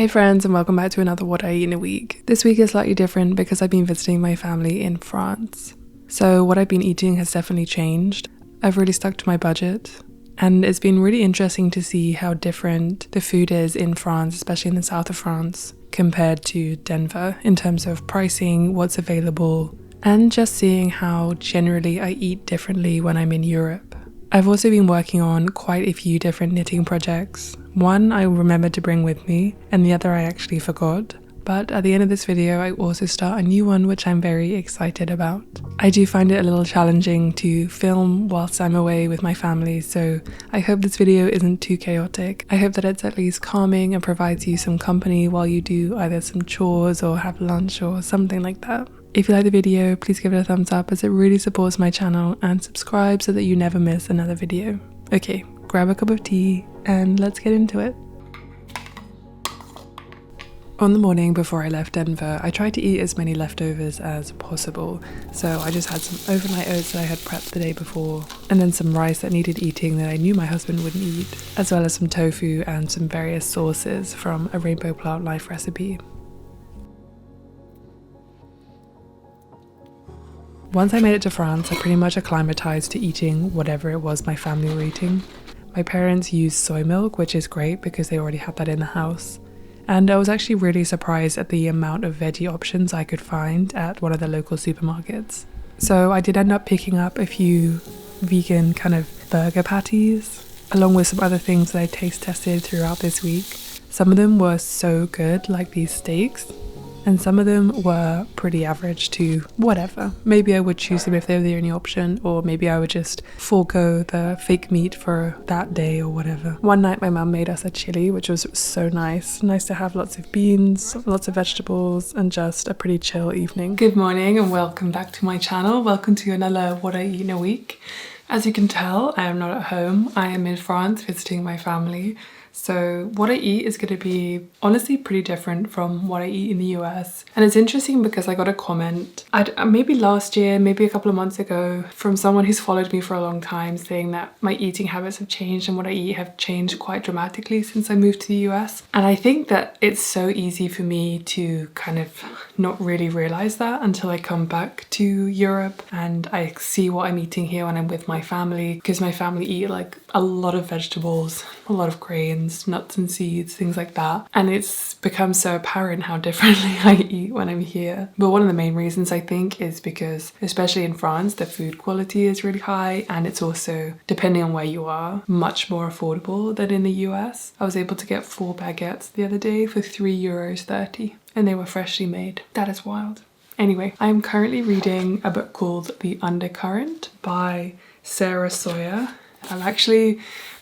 Hey friends, and welcome back to another What I Eat in a Week. This week is slightly different because I've been visiting my family in France. So what I've been eating has definitely changed. I've really stuck to my budget, and it's been really interesting to see how different the food is in France, especially in the south of France, compared to Denver in terms of pricing, what's available, and just seeing how generally I eat differently when I'm in Europe. I've also been working on quite a few different knitting projects. One I remembered to bring with me, and the other I actually forgot. But at the end of this video, I also start a new one which I'm very excited about. I do find it a little challenging to film whilst I'm away with my family, so I hope this video isn't too chaotic. I hope that it's at least calming and provides you some company while you do either some chores or have lunch or something like that. If you like the video, please give it a thumbs up as it really supports my channel, and subscribe so that you never miss another video. Okay, grab a cup of tea and let's get into it. On the morning before I left Denver, I tried to eat as many leftovers as possible. So I just had some overnight oats that I had prepped the day before, and then some rice that needed eating that I knew my husband wouldn't eat, as well as some tofu and some various sauces from a Rainbow Plant Life recipe. Once I made it to France, I pretty much acclimatized to eating whatever it was my family were eating. My parents used soy milk, which is great because they already had that in the house. And I was actually really surprised at the amount of veggie options I could find at one of the local supermarkets. So I did end up picking up a few vegan kind of burger patties, along with some other things that I taste tested throughout this week. Some of them were so good, like these steaks, and some of them were pretty average to whatever. Maybe I would choose them if they were the only option, or maybe I would just forego the fake meat for that day or whatever. One night my mum made us a chili, which was so nice. Nice to have lots of beans, lots of vegetables, and just a pretty chill evening. Good morning and welcome back to my channel. Welcome to another What I Eat in a Week. As you can tell, I am not at home. I am in France visiting my family. So what I eat is going to be honestly pretty different from what I eat in the US. And it's interesting because I got a comment maybe last year, maybe a couple of months ago, from someone who's followed me for a long time, saying that my eating habits have changed and what I eat have changed quite dramatically since I moved to the US. And I think that it's so easy for me to kind of not really realize that until I come back to Europe and I see what I'm eating here when I'm with my family, because my family eat like a lot of vegetables, a lot of grains, nuts and seeds, things like that. And it's become so apparent how differently I eat when I'm here. But one of the main reasons I think is because, especially in France, the food quality is really high, and it's also, depending on where you are, much more affordable than in the US. I was able to get 4 baguettes the other day for €3.30, and they were freshly made. That is wild. Anyway, I'm currently reading a book called The Undercurrent by Sarah Sawyer. I'm actually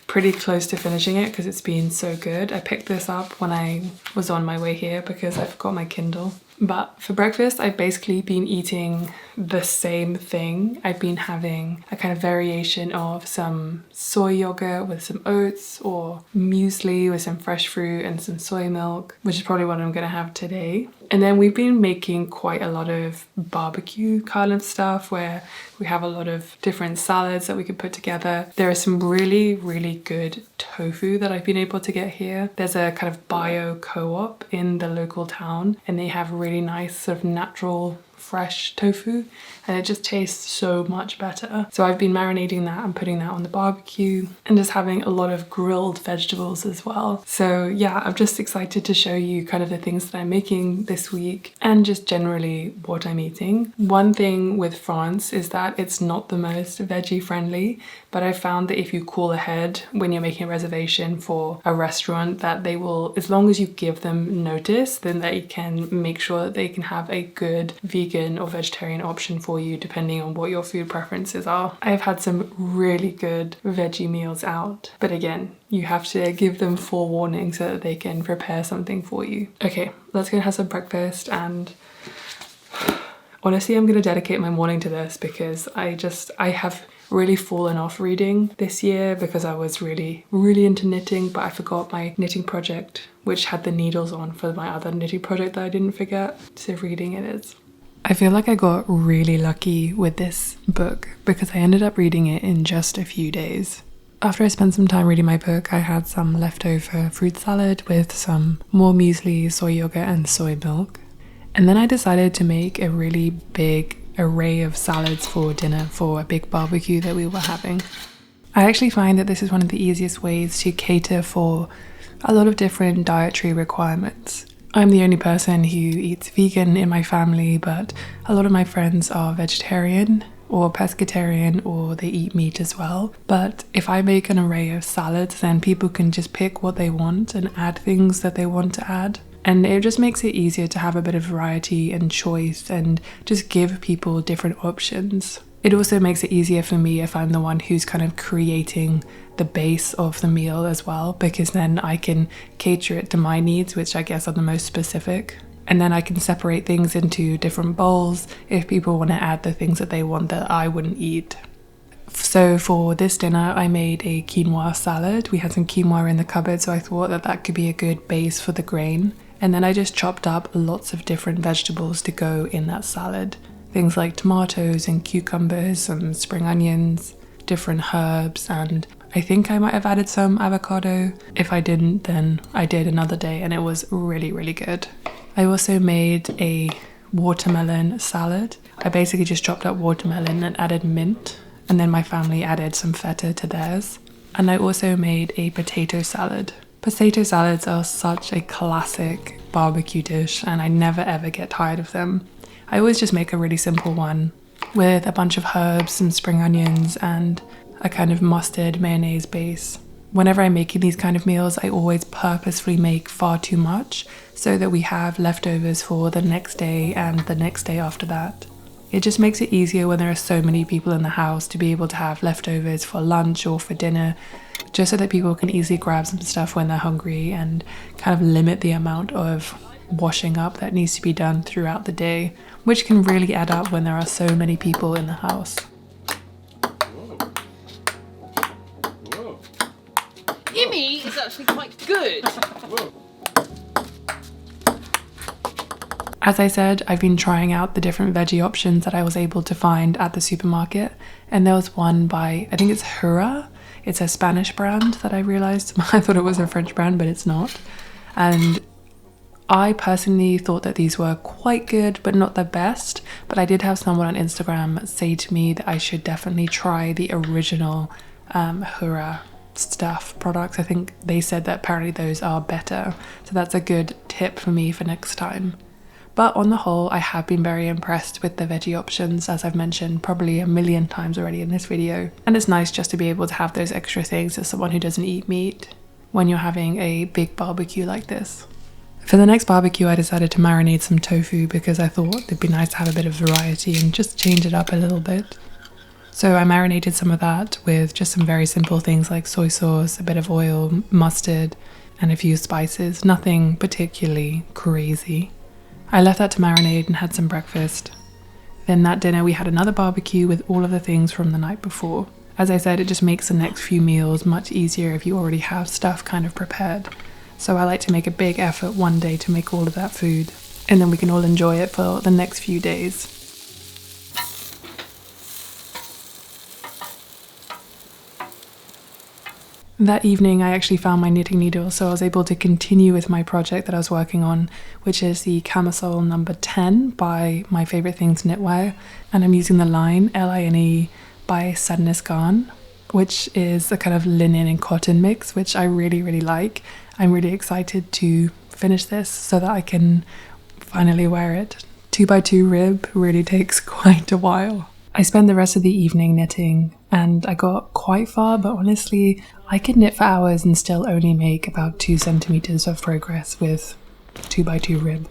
pretty close to finishing it because it's been so good. I picked this up when I was on my way here because I forgot my Kindle. But for breakfast, I've basically been eating the same thing. I've been having a kind of variation of some soy yogurt with some oats, or muesli with some fresh fruit and some soy milk, which is probably what I'm going to have today. And then we've been making quite a lot of barbecue kind of stuff where we have a lot of different salads that we could put together. There is some really, really good tofu that I've been able to get here. There's a kind of bio co-op in the local town, and they have really nice sort of natural fresh tofu, and it just tastes so much better. So I've been marinating that and putting that on the barbecue, and just having a lot of grilled vegetables as well. So yeah, I'm just excited to show you kind of the things that I'm making this week and just generally what I'm eating. One thing with France is that it's not the most veggie friendly, but I found that if you call ahead when you're making a reservation for a restaurant, that they will, as long as you give them notice, then they can make sure that they can have a good vegan or vegetarian option for you depending on what your food preferences are. I've had some really good veggie meals out, but again, you have to give them forewarning so that they can prepare something for you. Okay, let's go and have some breakfast, and honestly, I'm going to dedicate my morning to this because I have really fallen off reading this year because I was really into knitting, but I forgot my knitting project, which had the needles on for my other knitting project that I didn't forget. So reading it is. I feel like I got really lucky with this book because I ended up reading it in just a few days. After I spent some time reading my book, I had some leftover fruit salad with some more muesli, soy yogurt and soy milk. And then I decided to make a really big array of salads for dinner for a big barbecue that we were having. I actually find that this is one of the easiest ways to cater for a lot of different dietary requirements. I'm the only person who eats vegan in my family, but a lot of my friends are vegetarian or pescatarian, or they eat meat as well. But if I make an array of salads, then people can just pick what they want and add things that they want to add. And it just makes it easier to have a bit of variety and choice and just give people different options. It also makes it easier for me if I'm the one who's kind of creating the base of the meal as well, because then I can cater it to my needs, which I guess are the most specific. And then I can separate things into different bowls if people want to add the things that they want that I wouldn't eat. So for this dinner, I made a quinoa salad. We had some quinoa in the cupboard, so I thought that that could be a good base for the grain. And then I just chopped up lots of different vegetables to go in that salad. Things like tomatoes and cucumbers, some spring onions, different herbs, and I think I might have added some avocado. If I didn't, then I did another day, and it was really, really good. I also made a watermelon salad. I basically just chopped up watermelon and added mint, and then my family added some feta to theirs. And I also made a potato salad. Potato salads are such a classic barbecue dish, and I never ever get tired of them. I always just make a really simple one with a bunch of herbs, some spring onions, and a kind of mustard mayonnaise base. Whenever I'm making these kind of meals, I always purposefully make far too much so that we have leftovers for the next day and the next day after that. It just makes it easier when there are so many people in the house to be able to have leftovers for lunch or for dinner, just so that people can easily grab some stuff when they're hungry and kind of limit the amount of washing up that needs to be done throughout the day, which can really add up when there are so many people in the house. Immy is actually quite good. As I said, I've been trying out the different veggie options that I was able to find at the supermarket, and there was one by, I think it's Hura. It's a Spanish brand that I realized. I thought it was a French brand, but it's not. And I personally thought that these were quite good, but not the best. But I did have someone on Instagram say to me that I should definitely try the original Hura stuff products. I think they said that apparently those are better. So that's a good tip for me for next time. But on the whole, I have been very impressed with the veggie options, as I've mentioned probably a million times already in this video. And it's nice just to be able to have those extra things as someone who doesn't eat meat when you're having a big barbecue like this. For the next barbecue, I decided to marinate some tofu because I thought it'd be nice to have a bit of variety and just change it up a little bit. So I marinated some of that with just some very simple things like soy sauce, a bit of oil, mustard, and a few spices. Nothing particularly crazy. I left that to marinate and had some breakfast. Then that dinner we had another barbecue with all of the things from the night before. As I said, it just makes the next few meals much easier if you already have stuff kind of prepared. So I like to make a big effort one day to make all of that food, and then we can all enjoy it for the next few days. That evening I actually found my knitting needle, so I was able to continue with my project that I was working on, which is the camisole number 10 by My Favourite Things Knitwear, and I'm using the line Line by Sadness Garn, which is a kind of linen and cotton mix, which I really like. I'm really excited to finish this so that I can finally wear it. 2x2 rib really takes quite a while. I spent the rest of the evening knitting and I got quite far, but honestly I could knit for hours and still only make about 2 centimeters of progress with 2x2 rib.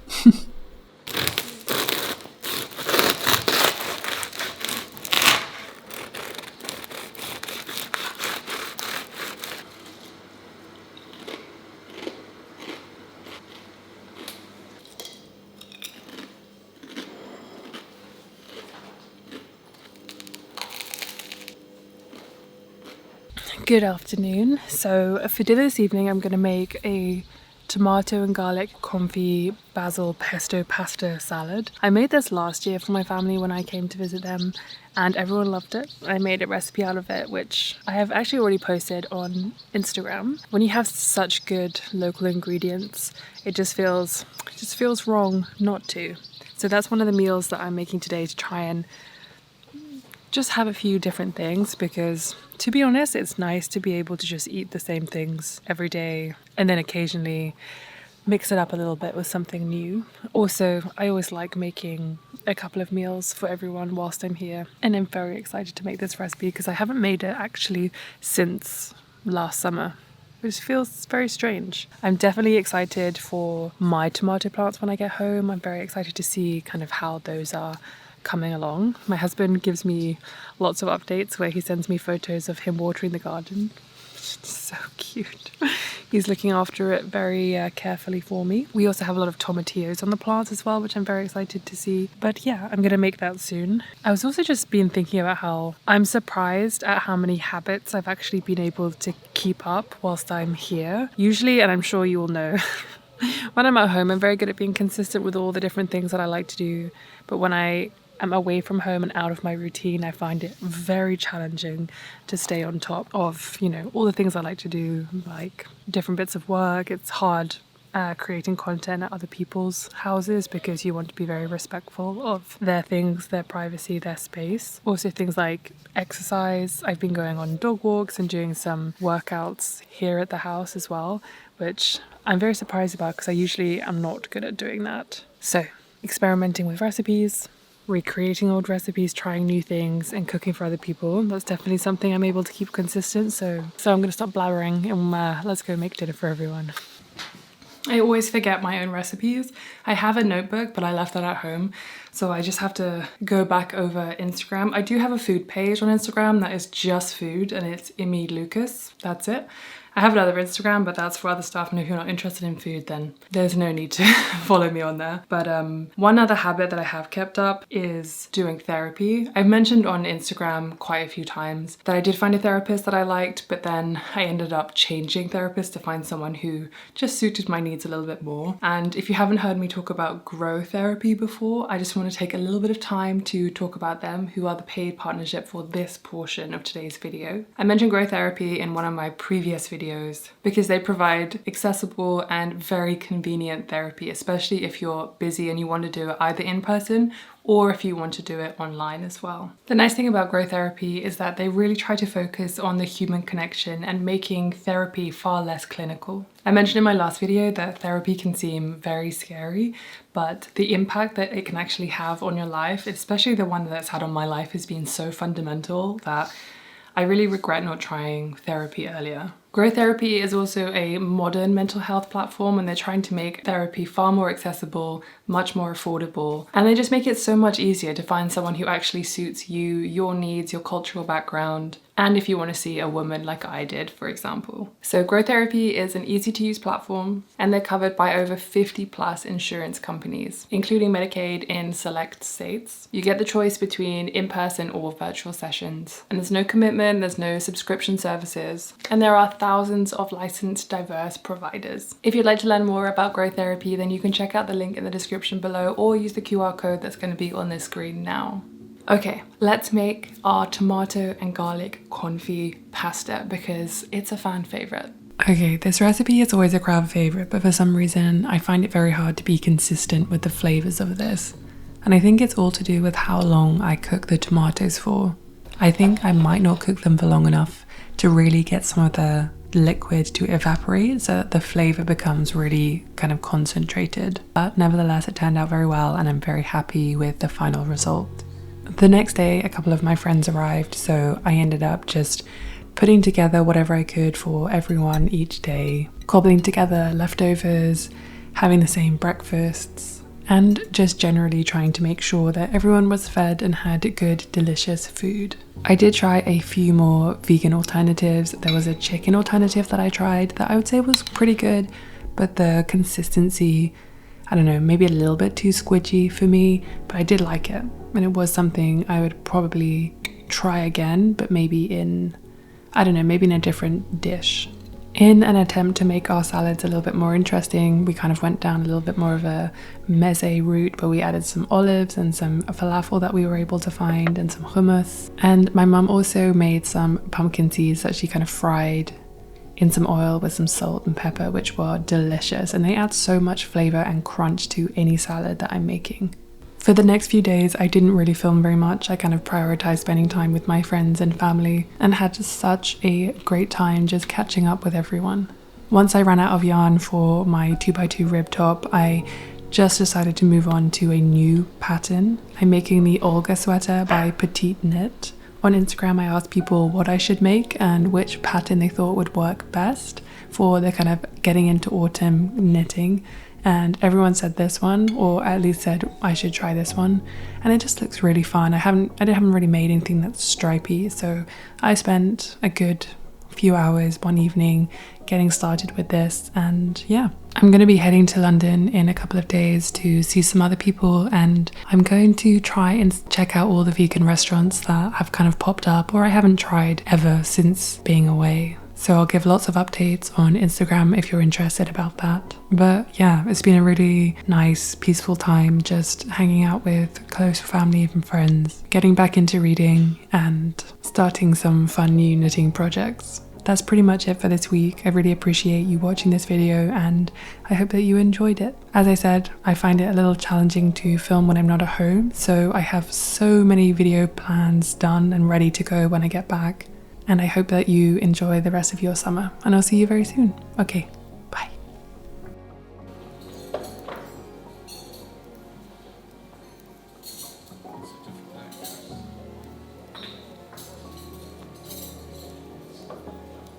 Good afternoon. So for dinner this evening I'm going to make a tomato and garlic confit basil pesto pasta salad. I made this last year for my family when I came to visit them and everyone loved it. I made a recipe out of it, which I have actually already posted on Instagram. When you have such good local ingredients, it just feels wrong not to. So that's one of the meals that I'm making today, to try and just have a few different things, because to be honest, it's nice to be able to just eat the same things every day and then occasionally mix it up a little bit with something new. Also, I always like making a couple of meals for everyone whilst I'm here, and I'm very excited to make this recipe because I haven't made it actually since last summer, which feels very strange. I'm definitely excited for my tomato plants when I get home. I'm very excited to see kind of how those are coming along. My husband gives me lots of updates where he sends me photos of him watering the garden. It's so cute. He's looking after it very carefully for me. We also have a lot of tomatillos on the plants as well, which I'm very excited to see. But yeah, I'm gonna make that soon. I was also just been thinking about how I'm surprised at how many habits I've actually been able to keep up whilst I'm here. Usually, and I'm sure you all know, when I'm at home, I'm very good at being consistent with all the different things that I like to do. But when I'm away from home and out of my routine, I find it very challenging to stay on top of, all the things I like to do, like different bits of work. It's hard creating content at other people's houses because you want to be very respectful of their things, their privacy, their space. Also things like exercise. I've been going on dog walks and doing some workouts here at the house as well, which I'm very surprised about because I usually am not good at doing that. So experimenting with recipes, recreating old recipes, trying new things, and cooking for other people. That's definitely something I'm able to keep consistent. So I'm going to stop blabbering and let's go make dinner for everyone. I always forget my own recipes. I have a notebook, but I left that at home. So I just have to go back over Instagram. I do have a food page on Instagram that is just food, and it's Immy Lucas. That's it. I have another Instagram, but that's for other stuff, and if you're not interested in food, then there's no need to follow me on there. But one other habit that I have kept up is doing therapy. I've mentioned on Instagram quite a few times that I did find a therapist that I liked, but then I ended up changing therapists to find someone who just suited my needs a little bit more. And if you haven't heard me talk about grow therapy before, I just want to take a little bit of time to talk about them, who are the paid partnership for this portion of today's video. I mentioned grow therapy in one of my previous videos because they provide accessible and very convenient therapy, especially if you're busy and you want to do it either in person or if you want to do it online as well. The nice thing about grow therapy is that they really try to focus on the human connection and making therapy far less clinical. I mentioned in my last video that therapy can seem very scary, but the impact that it can actually have on your life, especially the one that's had on my life, has been so fundamental that I really regret not trying therapy earlier. Grow Therapy is also a modern mental health platform, and they're trying to make therapy far more accessible, much more affordable, and they just make it so much easier to find someone who actually suits you, your needs, your cultural background, and if you want to see a woman like I did, for example. So Grow Therapy is an easy to use platform, and they're covered by over 50 plus insurance companies, including Medicaid in select states. You get the choice between in-person or virtual sessions, and there's no commitment, there's no subscription services, and there are thousands of licensed diverse providers. If you'd like to learn more about Grow Therapy, then you can check out the link in the description below or use the QR code that's going to be on this screen now. Okay, let's make our tomato and garlic confit pasta because it's a fan favorite. Okay, this recipe is always a crowd favorite, but for some reason I find it very hard to be consistent with the flavors of this. And I think it's all to do with how long I cook the tomatoes for. I think I might not cook them for long enough to really get some of the liquid to evaporate so that the flavor becomes really kind of concentrated. But nevertheless, it turned out very well and I'm very happy with the final result. The next day, a couple of my friends arrived, so I ended up just putting together whatever I could for everyone each day, cobbling together leftovers, having the same breakfasts, and just generally trying to make sure that everyone was fed and had good, delicious food. I did try a few more vegan alternatives. There was a chicken alternative that I tried that I would say was pretty good, but the consistency, I don't know, maybe a little bit too squidgy for me, but I did like it. And it was something I would probably try again, but maybe in, I don't know, maybe in a different dish. In an attempt to make our salads a little bit more interesting, we kind of went down a little bit more of a meze route, but we added some olives and some falafel that we were able to find and some hummus. And my mum also made some pumpkin seeds that she kind of fried in some oil with some salt and pepper, which were delicious, and they add so much flavor and crunch to any salad that I'm making. For the next few days, I didn't really film very much. I kind of prioritized spending time with my friends and family and had such a great time just catching up with everyone. Once I ran out of yarn for my 2x2 rib top, I just decided to move on to a new pattern. I'm making the Olga sweater by Petite Knit. On Instagram, I asked people what I should make and which pattern they thought would work best for the kind of getting into autumn knitting. And everyone said this one, or at least said I should try this one, and it just looks really fun. I haven't really made anything that's stripy, so I spent a good few hours one evening getting started with this. And yeah, I'm going to be heading to London in a couple of days to see some other people, and I'm going to try and check out all the vegan restaurants that have kind of popped up or I haven't tried ever since being away. So I'll give lots of updates on Instagram if you're interested about that. But yeah, it's been a really nice, peaceful time just hanging out with close family and friends, getting back into reading and starting some fun new knitting projects. That's pretty much it for this week. I really appreciate you watching this video and I hope that you enjoyed it. As I said, I find it a little challenging to film when I'm not at home, so I have so many video plans done and ready to go when I get back. And I hope that you enjoy the rest of your summer, and I'll see you very soon. Okay, bye.